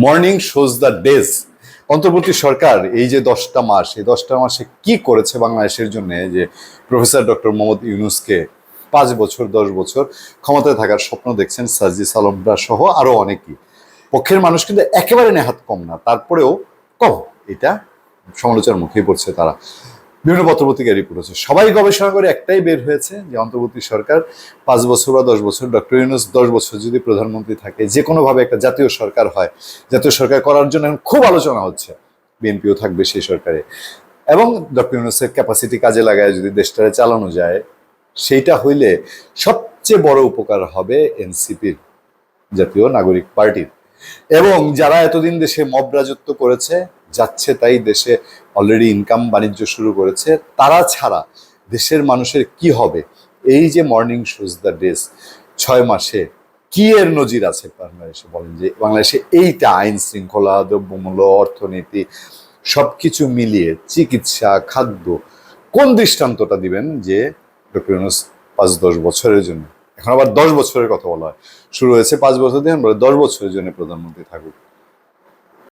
Morning shows the days. অন্তর্বর্তী সরকার এই যে 10টা মাস, এই 10টা মাসে কি করেছে বাংলাদেশের জন্য, যে প্রফেসর ডক্টর মোহাম্মদ ইউনূসকে 5 বছর 10 বছর ক্ষমতায় থাকার স্বপ্ন দেখছেন সার্জিস আলমরা সহ আরো অনেকেই। পক্ষের মানুষ কিন্তু একেবারে নেহাত কম না, তারপরেও কম, এটা সমালোচনার মুখেই পড়ছে তারা। বিভিন্ন পত্রপত্রিকায় রিপোর্ট হচ্ছে, সবাই গবেষণা করে একটাই বের হয়েছে যে অন্তর্বর্তী সরকার 5 বছর বা 10 বছর, ডক্টর ইউনূস 10 বছর যদি প্রধানমন্ত্রী থাকে, যে কোনোভাবে একটা জাতীয় সরকার হয়, জাতীয় সরকার করার জন্য এখন খুব আলোচনা হচ্ছে, বিএনপিও থাকবে সেই সরকারে, এবং ডক্টর ইউনূসের ক্যাপাসিটি কাজে লাগায় যদি দেশটারে চালানো যায়, সেইটা হইলে সবচেয়ে বড় উপকার হবে এনসিপির, জাতীয় নাগরিক পার্টির। এবং যারা এতদিন দেশে মব রাজত্ব করেছে, যাচ্ছে তাই দেশে অলরেডি ইনকাম বাণিজ্য শুরু করেছে, তারা ছাড়া দেশের মানুষের কি হবে? এই যে মর্নিং শোজ দ্য ডেজ, 6 মাসে কি এর নজির আছে বাংলাদেশে? বলেন যে বাংলাদেশে এইটা আইন শৃঙ্খলা, দ্রব্যমূল্য, অর্থনীতি সবকিছু মিলিয়ে, চিকিৎসা, খাদ্য, কোন দৃষ্টান্তটা দিবেন যে ডক্টর ইউনূস 5-10 বছরের জন্য, এখন আবার 10 বছরের কথা বলা হয়, শুরু হয়েছে 5 বছর দিয়ে, 10 বছরের জন্য প্রধানমন্ত্রী থাকুক?